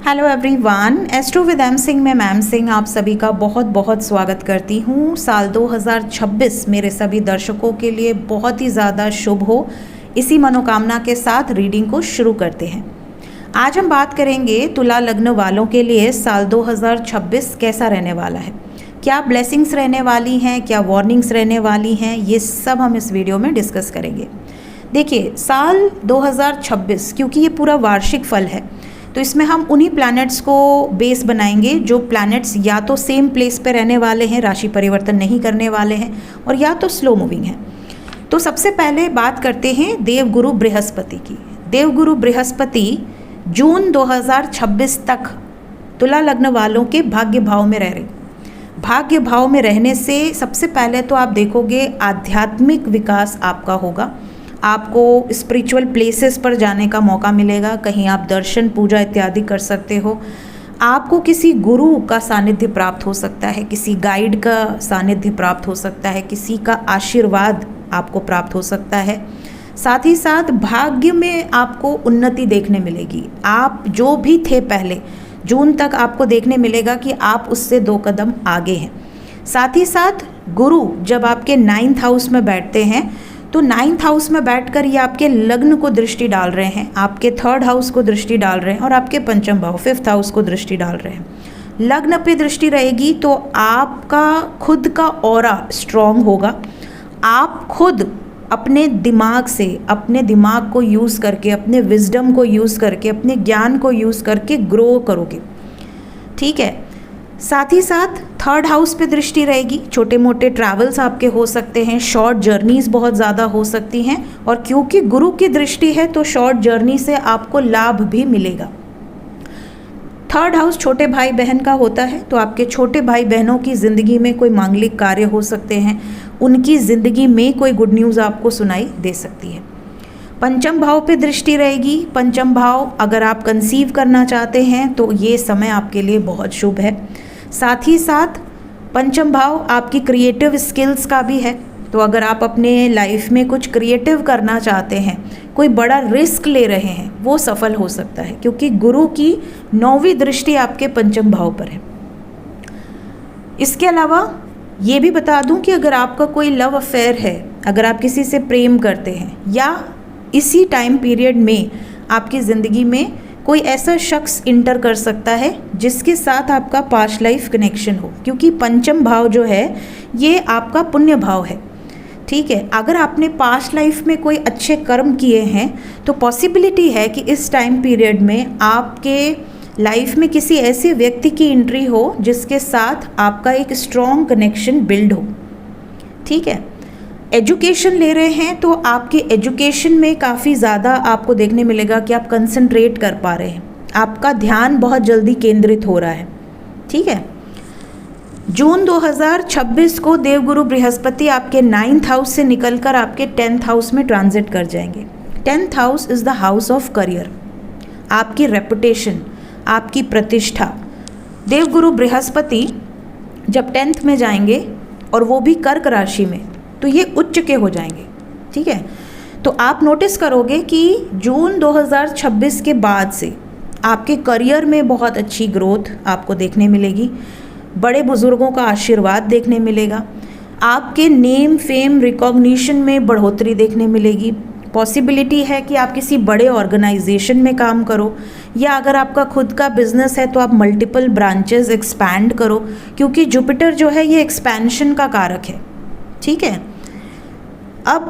Hello everyone, astro with M Singh में ma'am Singh आप सभी का बहुत बहुत स्वागत करती हूँ। साल 2026 मेरे सभी दर्शकों के लिए बहुत ही ज़्यादा शुभ हो, इसी मनोकामना के साथ रीडिंग को शुरू करते हैं। आज हम बात करेंगे तुला लग्न वालों के लिए साल 2026 कैसा रहने वाला है, क्या ब्लेसिंग्स रहने वाली हैं, क्या वार्निंग्स रहने वाली हैं, ये सब हम इस वीडियो में डिस्कस करेंगे। देखिए, साल 2026 क्योंकि ये पूरा वार्षिक फल है तो इसमें हम उन्हीं प्लैनेट्स को बेस बनाएंगे जो प्लैनेट्स या तो सेम प्लेस पे रहने वाले हैं, राशि परिवर्तन नहीं करने वाले हैं, और या तो स्लो मूविंग हैं। तो सबसे पहले बात करते हैं देवगुरु बृहस्पति की। देवगुरु बृहस्पति जून 2026 तक तुला लग्न वालों के भाग्य भाव में रह रहे। भाग्य भाव में रहने से सबसे पहले तो आप देखोगे आध्यात्मिक विकास आपका होगा, आपको स्पिरिचुअल प्लेसेस पर जाने का मौका मिलेगा, कहीं आप दर्शन पूजा इत्यादि कर सकते हो। आपको किसी गुरु का सानिध्य प्राप्त हो सकता है, किसी गाइड का सानिध्य प्राप्त हो सकता है, किसी का आशीर्वाद आपको प्राप्त हो सकता है। साथ ही साथ भाग्य में आपको उन्नति देखने मिलेगी। आप जो भी थे पहले जून तक आपको देखने मिलेगा कि आप उससे 2 कदम आगे हैं। साथ ही साथ गुरु जब आपके 9th हाउस में बैठते हैं तो 9th हाउस में बैठकर ये आपके लग्न को दृष्टि डाल रहे हैं, आपके 3rd हाउस को दृष्टि डाल रहे हैं और आपके पंचम भाव 5th हाउस को दृष्टि डाल रहे हैं। लग्न पे दृष्टि रहेगी तो आपका खुद का ऑरा स्ट्रॉन्ग होगा। आप खुद अपने दिमाग से, अपने दिमाग को यूज़ करके, अपने विजडम को यूज़ करके, अपने ज्ञान को यूज़ करके ग्रो करोगे। ठीक है। साथ ही साथ 3rd हाउस पे दृष्टि रहेगी, छोटे मोटे ट्रैवल्स आपके हो सकते हैं, शॉर्ट जर्नीज बहुत ज़्यादा हो सकती हैं, और क्योंकि गुरु की दृष्टि है तो शॉर्ट जर्नी से आपको लाभ भी मिलेगा। 3rd हाउस छोटे भाई बहन का होता है तो आपके छोटे भाई बहनों की ज़िंदगी में कोई मांगलिक कार्य हो सकते हैं, उनकी ज़िंदगी में कोई गुड न्यूज़ आपको सुनाई दे सकती है। पंचम भाव पे दृष्टि रहेगी। पंचम भाव अगर आप कंसीव करना चाहते हैं तो ये समय आपके लिए बहुत शुभ है। साथ ही साथ पंचम भाव आपकी क्रिएटिव स्किल्स का भी है, तो अगर आप अपने लाइफ में कुछ क्रिएटिव करना चाहते हैं, कोई बड़ा रिस्क ले रहे हैं, वो सफल हो सकता है क्योंकि गुरु की 9वीं दृष्टि आपके पंचम भाव पर है। इसके अलावा ये भी बता दूं कि अगर आपका कोई लव अफेयर है, अगर आप किसी से प्रेम करते हैं या इसी टाइम पीरियड में आपकी ज़िंदगी में कोई ऐसा शख्स इंटर कर सकता है जिसके साथ आपका पास्ट लाइफ कनेक्शन हो, क्योंकि पंचम भाव जो है ये आपका पुण्य भाव है। ठीक है। अगर आपने पास्ट लाइफ में कोई अच्छे कर्म किए हैं तो पॉसिबिलिटी है कि इस टाइम पीरियड में आपके लाइफ में किसी ऐसे व्यक्ति की एंट्री हो जिसके साथ आपका एक स्ट्रॉन्ग कनेक्शन बिल्ड हो। ठीक है। एजुकेशन ले रहे हैं तो आपके एजुकेशन में काफ़ी ज़्यादा आपको देखने मिलेगा कि आप कंसंट्रेट कर पा रहे हैं, आपका ध्यान बहुत जल्दी केंद्रित हो रहा है। ठीक है। जून 2026 को देवगुरु बृहस्पति आपके 9th हाउस से निकलकर आपके 10th हाउस में ट्रांजिट कर जाएंगे। 10th house is the house of career, आपकी रेपुटेशन, आपकी प्रतिष्ठा। देवगुरु बृहस्पति जब 10th में जाएंगे और वो भी कर्क राशि में, तो ये उच्च के हो जाएंगे। ठीक है। तो आप नोटिस करोगे कि जून 2026 के बाद से आपके करियर में बहुत अच्छी ग्रोथ आपको देखने मिलेगी, बड़े बुजुर्गों का आशीर्वाद देखने मिलेगा, आपके नेम फेम रिकॉग्निशन में बढ़ोतरी देखने मिलेगी। पॉसिबिलिटी है कि आप किसी बड़े ऑर्गेनाइजेशन में काम करो, या अगर आपका खुद का बिजनेस है तो आप मल्टीपल ब्रांचेस एक्सपैंड करो, क्योंकि जुपिटर जो है ये एक्सपेंशन का कारक है। ठीक है। अब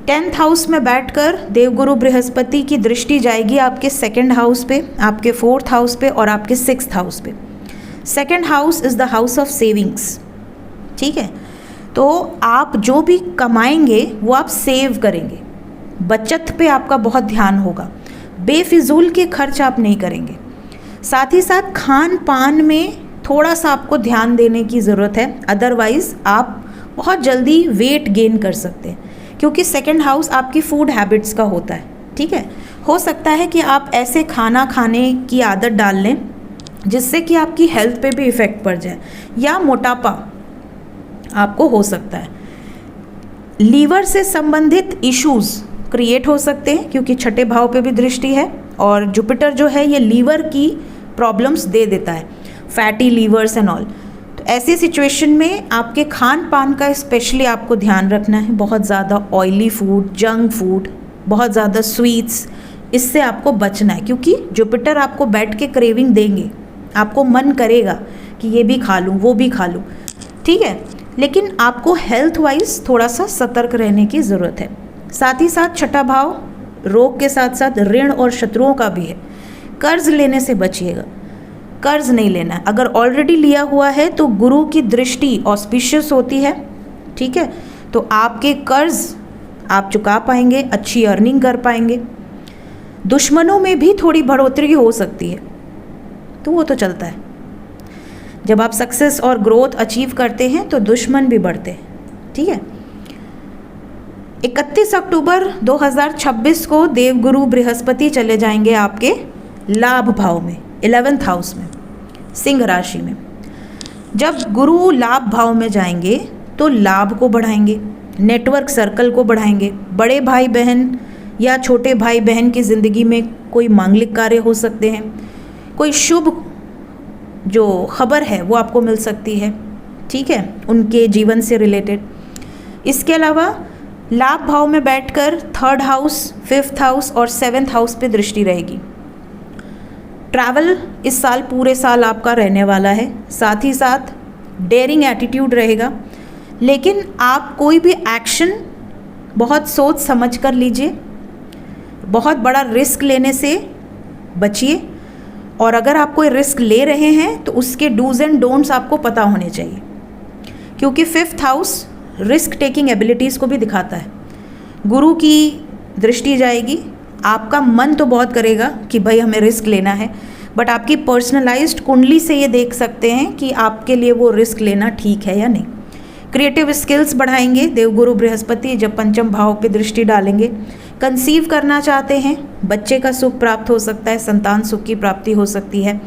10th हाउस में बैठकर देवगुरु बृहस्पति की दृष्टि जाएगी आपके 2nd हाउस पे, आपके 4th हाउस पे और आपके 6th हाउस पे। 2nd house is the house of savings. ठीक है। तो आप जो भी कमाएंगे वो आप सेव करेंगे, बचत पे आपका बहुत ध्यान होगा, बेफिजूल के खर्च आप नहीं करेंगे। साथ ही साथ खान पान में थोड़ा सा आपको ध्यान देने की ज़रूरत है, अदरवाइज़ आप बहुत जल्दी वेट गेन कर सकते हैं, क्योंकि 2nd हाउस आपकी फूड हैबिट्स का होता है। ठीक है। हो सकता है कि आप ऐसे खाना खाने की आदत डाल लें जिससे कि आपकी हेल्थ पे भी इफ़ेक्ट पड़ जाए, या मोटापा आपको हो सकता है। लीवर से संबंधित इश्यूज़ क्रिएट हो सकते हैं क्योंकि 6ठे भाव पे भी दृष्टि है, और जुपिटर जो है ये लीवर की प्रॉब्लम्स दे देता है, फैटी लीवर्स एंड ऑल। तो ऐसी सिचुएशन में आपके खान पान का स्पेशली आपको ध्यान रखना है। बहुत ज़्यादा ऑयली फूड, जंक फूड, बहुत ज़्यादा स्वीट्स, इससे आपको बचना है, क्योंकि जुपिटर आपको बैठ के क्रेविंग देंगे, आपको मन करेगा कि ये भी खा लूँ, वो भी खा लूँ, ठीक है। लेकिन आपको हेल्थ वाइज थोड़ा सा सतर्क रहने की ज़रूरत है। साथ ही साथ छठा भाव रोग के साथ साथ ऋण और शत्रुओं का भी है। कर्ज लेने से बचिएगा, कर्ज नहीं लेना है। अगर ऑलरेडी लिया हुआ है तो गुरु की दृष्टि ऑस्पिशियस होती है, ठीक है, तो आपके कर्ज आप चुका पाएंगे, अच्छी अर्निंग कर पाएंगे। दुश्मनों में भी थोड़ी बढ़ोतरी हो सकती है, तो वो तो चलता है। जब आप सक्सेस और ग्रोथ अचीव करते हैं तो दुश्मन भी बढ़ते हैं, ठीक है। 31 अक्टूबर 2026 को देवगुरु बृहस्पति चले जाएंगे आपके लाभ भाव में, 11th हाउस में, सिंह राशि में। जब गुरु लाभ भाव में जाएंगे तो लाभ को बढ़ाएंगे, नेटवर्क सर्कल को बढ़ाएंगे। बड़े भाई बहन या छोटे भाई बहन की ज़िंदगी में कोई मांगलिक कार्य हो सकते हैं, कोई शुभ जो खबर है वो आपको मिल सकती है, ठीक है, उनके जीवन से रिलेटेड। इसके अलावा लाभ भाव में बैठकर 3rd हाउस, 5th हाउस और 7th हाउस पे दृष्टि रहेगी। ट्रैवल इस साल पूरे साल आपका रहने वाला है। साथ ही साथ डेयरिंग एटीट्यूड रहेगा, लेकिन आप कोई भी एक्शन बहुत सोच समझ कर लीजिए। बहुत बड़ा रिस्क लेने से बचिए, और अगर आप कोई रिस्क ले रहे हैं तो उसके डूज एंड डोंट्स आपको पता होने चाहिए, क्योंकि 5th house risk taking abilities को भी दिखाता है। गुरु की दृष्टि जाएगी, आपका मन तो बहुत करेगा कि भाई हमें रिस्क लेना है, बट आपकी पर्सनलाइज्ड कुंडली से ये देख सकते हैं कि आपके लिए वो रिस्क लेना ठीक है या नहीं। क्रिएटिव स्किल्स बढ़ाएंगे देवगुरु बृहस्पति जब 5th भाव पे दृष्टि डालेंगे। कंसीव करना चाहते हैं, बच्चे का सुख प्राप्त हो सकता है, संतान सुख की प्राप्ति हो सकती है।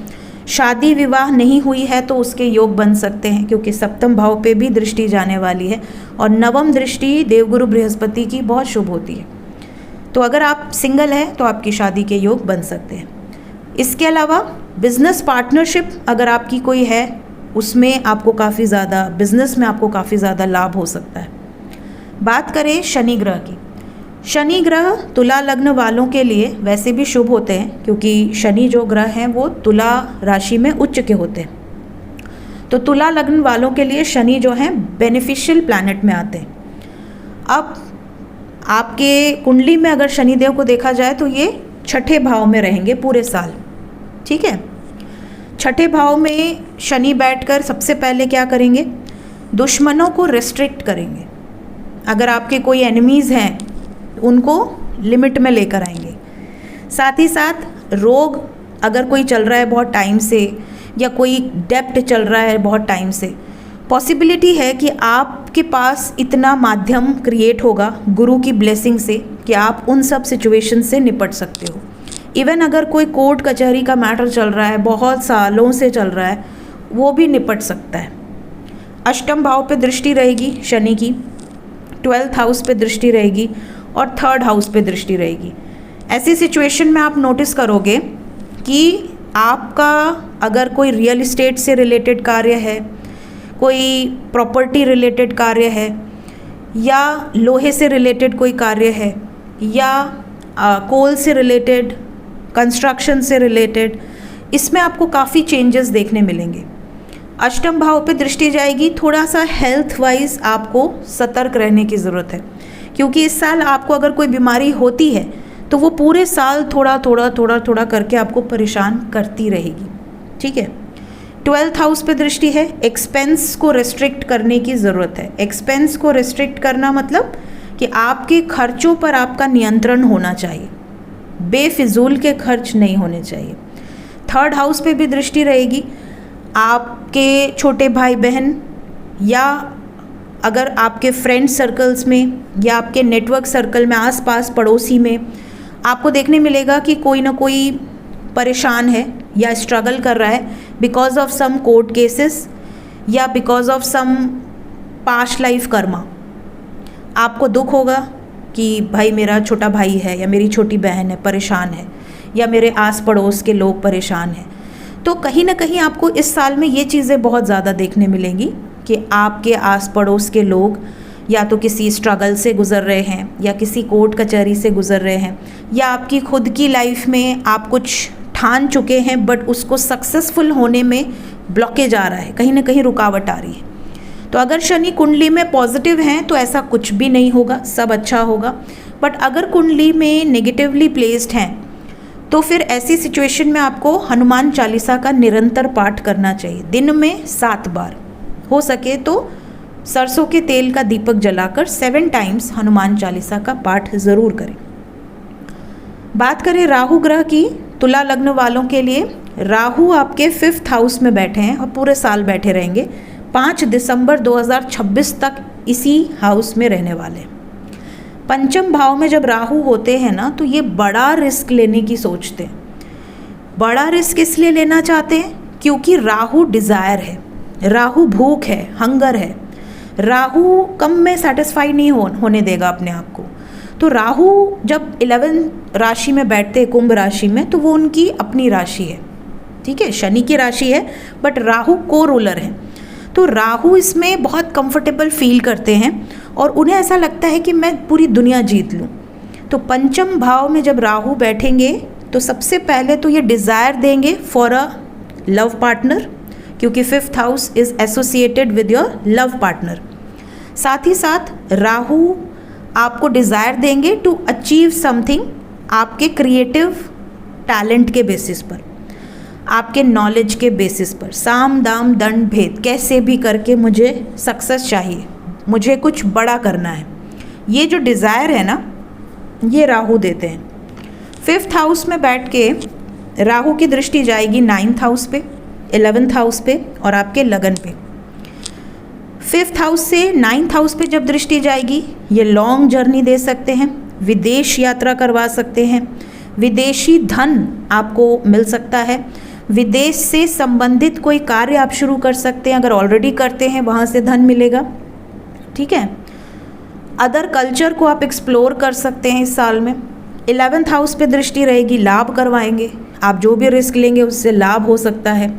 शादी विवाह नहीं हुई है तो उसके योग बन सकते हैं, क्योंकि 7th भाव पे भी दृष्टि जाने वाली है, और 9वीं दृष्टि देवगुरु बृहस्पति की बहुत शुभ होती है। तो अगर आप सिंगल हैं तो आपकी शादी के योग बन सकते हैं। इसके अलावा बिजनेस पार्टनरशिप अगर आपकी कोई है, उसमें आपको काफ़ी ज़्यादा, बिजनेस में आपको काफ़ी ज़्यादा लाभ हो सकता है। बात करें शनि ग्रह की, शनि ग्रह तुला लग्न वालों के लिए वैसे भी शुभ होते हैं, क्योंकि शनि जो ग्रह हैं वो तुला राशि में उच्च के होते हैं। तो तुला लग्न वालों के लिए शनि जो हैं बेनिफिशियल प्लैनेट में आते हैं। अब आपके कुंडली में अगर शनिदेव को देखा जाए तो ये 6ठे भाव में रहेंगे पूरे साल, ठीक है। 6ठे भाव में शनि बैठकर सबसे पहले क्या करेंगे, दुश्मनों को रेस्ट्रिक्ट करेंगे। अगर आपके कोई एनिमीज़ हैं उनको लिमिट में लेकर आएंगे। साथ ही साथ रोग अगर कोई चल रहा है बहुत टाइम से, या कोई डेप्ट चल रहा है बहुत टाइम से, पॉसिबिलिटी है कि आपके पास इतना माध्यम क्रिएट होगा गुरु की ब्लेसिंग से कि आप उन सब सिचुएशन से निपट सकते हो। इवन अगर कोई कोर्ट कचहरी का मैटर चल रहा है, बहुत सालों से चल रहा है, वो भी निपट सकता है। 8th भाव पे दृष्टि रहेगी शनि की, 12th हाउस पे दृष्टि रहेगी, और 3rd हाउस पे दृष्टि रहेगी। ऐसी सिचुएशन में आप नोटिस करोगे कि आपका अगर कोई रियल इस्टेट से रिलेटेड कार्य है, कोई प्रॉपर्टी रिलेटेड कार्य है, या लोहे से रिलेटेड कोई कार्य है, या कोल से रिलेटेड, कंस्ट्रक्शन से रिलेटेड, इसमें आपको काफ़ी चेंजेस देखने मिलेंगे। 8th भाव पे दृष्टि जाएगी, थोड़ा सा हेल्थ वाइज आपको सतर्क रहने की ज़रूरत है, क्योंकि इस साल आपको अगर कोई बीमारी होती है तो वो पूरे साल थोड़ा थोड़ा करके आपको परेशान करती रहेगी, ठीक है। 12th हाउस पे दृष्टि है, एक्सपेंस को रेस्ट्रिक्ट करने की ज़रूरत है। एक्सपेंस को रेस्ट्रिक्ट करना मतलब कि आपके खर्चों पर आपका नियंत्रण होना चाहिए, बेफिजूल के खर्च नहीं होने चाहिए। 3rd हाउस पे भी दृष्टि रहेगी। आपके छोटे भाई बहन, या अगर आपके फ्रेंड सर्कल्स में, या आपके नेटवर्क सर्कल में, आसपास पड़ोसी में आपको देखने मिलेगा कि कोई ना कोई परेशान है या स्ट्रगल कर रहा है because of some court cases, या because of some past life karma. आपको दुख होगा कि भाई मेरा छोटा भाई है या मेरी छोटी बहन है परेशान है, या मेरे आस पड़ोस के लोग परेशान हैं। तो कहीं ना कहीं आपको इस साल में ये चीज़ें बहुत ज़्यादा देखने मिलेंगी कि आपके आस पड़ोस के लोग या तो किसी स्ट्रगल से गुज़र रहे हैं या किसी कोर्ट कचहरी से गुज़र रहे हैं, या आपकी खुद की लाइफ में आप कुछ ठान चुके हैं बट उसको सक्सेसफुल होने में ब्लॉकेज आ रहा है, कहीं ना कहीं रुकावट आ रही है। तो अगर शनि कुंडली में पॉजिटिव हैं तो ऐसा कुछ भी नहीं होगा, सब अच्छा होगा। बट अगर कुंडली में नेगेटिवली प्लेस्ड हैं तो फिर ऐसी सिचुएशन में आपको हनुमान चालीसा का निरंतर पाठ करना चाहिए, दिन में 7 बार। हो सके तो सरसों के तेल का दीपक जलाकर 7 टाइम्स हनुमान चालीसा का पाठ ज़रूर करें। बात करें राहु ग्रह की, तुला लग्न वालों के लिए राहु आपके 5th हाउस में बैठे हैं और पूरे साल बैठे रहेंगे। 5 दिसंबर 2026 तक इसी हाउस में रहने वाले हैं। पंचम भाव में जब राहु होते हैं ना, तो ये बड़ा रिस्क लेने की सोचते हैं। बड़ा रिस्क इसलिए लेना चाहते हैं क्योंकि राहु डिज़ायर है, राहु भूख है, हंगर है। राहु कम में सेटिस्फाई नहीं होने देगा अपने आप को। तो राहु जब 11 राशि में बैठते हैं, कुंभ राशि में, तो वो उनकी अपनी राशि है, ठीक है, शनि की राशि है, बट राहु को रूलर है। तो राहु इसमें बहुत कंफर्टेबल फील करते हैं और उन्हें ऐसा लगता है कि मैं पूरी दुनिया जीत लूँ। तो पंचम भाव में जब राहु बैठेंगे तो सबसे पहले तो ये डिज़ायर देंगे फॉर अ लव पार्टनर, क्योंकि 5th house is associated with your love partner. साथ ही साथ राहु आपको डिज़ायर देंगे टू अचीव समथिंग आपके क्रिएटिव टैलेंट के बेसिस पर, आपके नॉलेज के बेसिस पर। साम दाम दंड भेद, कैसे भी करके मुझे सक्सेस चाहिए, मुझे कुछ बड़ा करना है। ये जो डिज़ायर है ना, ये राहु देते हैं। 5th हाउस में बैठ के राहु की दृष्टि जाएगी 9th हाउस पे, 11th हाउस पे और आपके लगन पे। 5th हाउस से 9th हाउस पे जब दृष्टि जाएगी, ये लॉन्ग जर्नी दे सकते हैं, विदेश यात्रा करवा सकते हैं, विदेशी धन आपको मिल सकता है, विदेश से संबंधित कोई कार्य आप शुरू कर सकते हैं, अगर ऑलरेडी करते हैं वहाँ से धन मिलेगा, ठीक है। अदर कल्चर को आप एक्सप्लोर कर सकते हैं इस साल में। 11th हाउस पे दृष्टि रहेगी, लाभ करवाएंगे, आप जो भी रिस्क लेंगे उससे लाभ हो सकता है।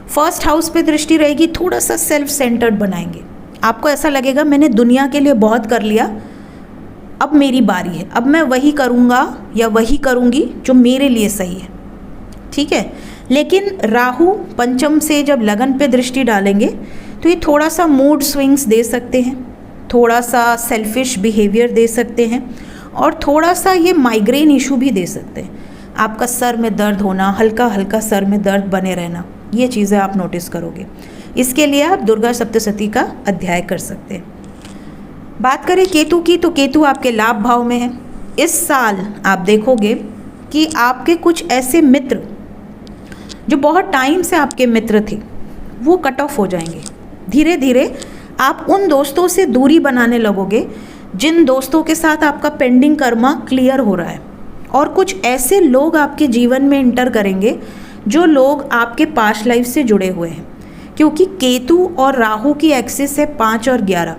1st हाउस पे दृष्टि रहेगी, थोड़ा सा सेल्फ सेंटर्ड बनाएंगे, आपको ऐसा लगेगा मैंने दुनिया के लिए बहुत कर लिया, अब मेरी बारी है, अब मैं वही करूँगा या वही करूँगी जो मेरे लिए सही है, ठीक है। लेकिन राहु पंचम से जब लगन पे दृष्टि डालेंगे तो ये थोड़ा सा मूड स्विंग्स दे सकते हैं, थोड़ा सा सेल्फिश बिहेवियर दे सकते हैं और थोड़ा सा ये माइग्रेन इशू भी दे सकते हैं। आपका सर में दर्द होना, हल्का हल्का सर में दर्द बने रहना, ये चीज़ें आप नोटिस करोगे। इसके लिए आप दुर्गा सप्तशती का अध्याय कर सकते हैं। बात करें केतु की, तो केतु आपके लाभ भाव में है। इस साल आप देखोगे कि आपके कुछ ऐसे मित्र जो बहुत टाइम से आपके मित्र थे, वो कट ऑफ हो जाएंगे। धीरे धीरे आप उन दोस्तों से दूरी बनाने लगोगे जिन दोस्तों के साथ आपका पेंडिंग कर्मा क्लियर हो रहा है, और कुछ ऐसे लोग आपके जीवन में इंटर करेंगे जो लोग आपके पास्ट लाइफ से जुड़े हुए हैं, क्योंकि केतु और राहु की एक्सिस है 5 और 11।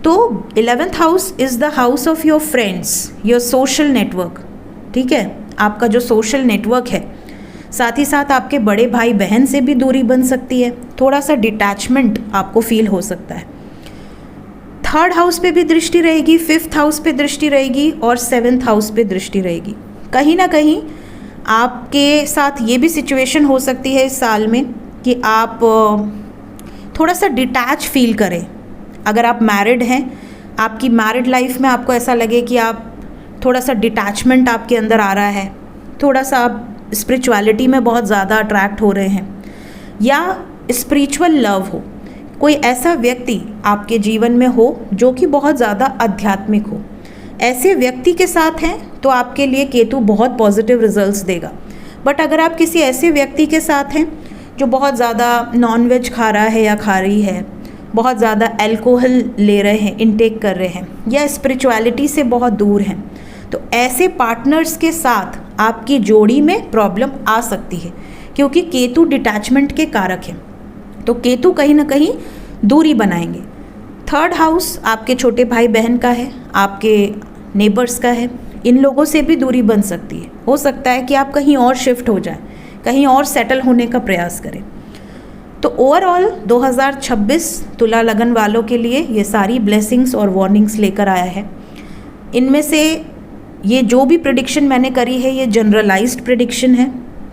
तो 11th house is the house of your friends, your social network, ठीक है, आपका जो सोशल नेटवर्क है। साथ ही साथ आपके बड़े भाई बहन से भी दूरी बन सकती है, थोड़ा सा डिटैचमेंट आपको फील हो सकता है। 3rd हाउस पे भी दृष्टि रहेगी, 5th हाउस पे दृष्टि रहेगी और 7th हाउस पे दृष्टि रहेगी। कहीं ना कहीं आपके साथ ये भी सिचुएशन हो सकती है इस साल में कि आप थोड़ा सा डिटैच फील करें। अगर आप मैरिड हैं, आपकी मैरिड लाइफ में आपको ऐसा लगे कि आप थोड़ा सा डिटैचमेंट आपके अंदर आ रहा है, थोड़ा सा आप स्पिरिचुअलिटी में बहुत ज़्यादा अट्रैक्ट हो रहे हैं, या स्पिरिचुअल लव हो, कोई ऐसा व्यक्ति आपके जीवन में हो जो कि बहुत ज़्यादा आध्यात्मिक हो, ऐसे व्यक्ति के साथ हैं तो आपके लिए केतु बहुत पॉजिटिव रिजल्ट्स देगा। बट अगर आप किसी ऐसे व्यक्ति के साथ हैं जो बहुत ज़्यादा नॉनवेज खा रहा है या खा रही है, बहुत ज़्यादा अल्कोहल ले रहे हैं, इनटेक कर रहे हैं, या स्पिरिचुअलिटी से बहुत दूर हैं, तो ऐसे पार्टनर्स के साथ आपकी जोड़ी में प्रॉब्लम आ सकती है, क्योंकि केतु डिटैचमेंट के कारक हैं। तो केतु कहीं ना कहीं दूरी बनाएंगे। 3rd हाउस आपके छोटे भाई बहन का है, आपके नेबर्स का है, इन लोगों से भी दूरी बन सकती है। हो सकता है कि आप कहीं और शिफ्ट हो जाएं, कहीं और सेटल होने का प्रयास करें। तो ओवरऑल 2026 तुला लगन वालों के लिए ये सारी ब्लेसिंग्स और वार्निंग्स लेकर आया है। इनमें से ये जो भी प्रेडिक्शन मैंने करी है ये जनरलाइज्ड प्रेडिक्शन है।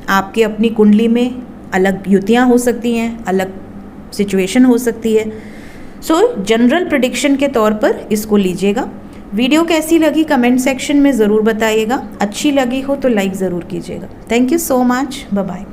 आपकी अपनी कुंडली में अलग युतियाँ हो सकती हैं, अलग सिचुएशन हो सकती है। सो जनरल प्रेडिक्शन के तौर पर इसको लीजिएगा। वीडियो कैसी लगी कमेंट सेक्शन में ज़रूर बताइएगा। अच्छी लगी हो तो लाइक ज़रूर कीजिएगा। Thank you so much. Bye bye.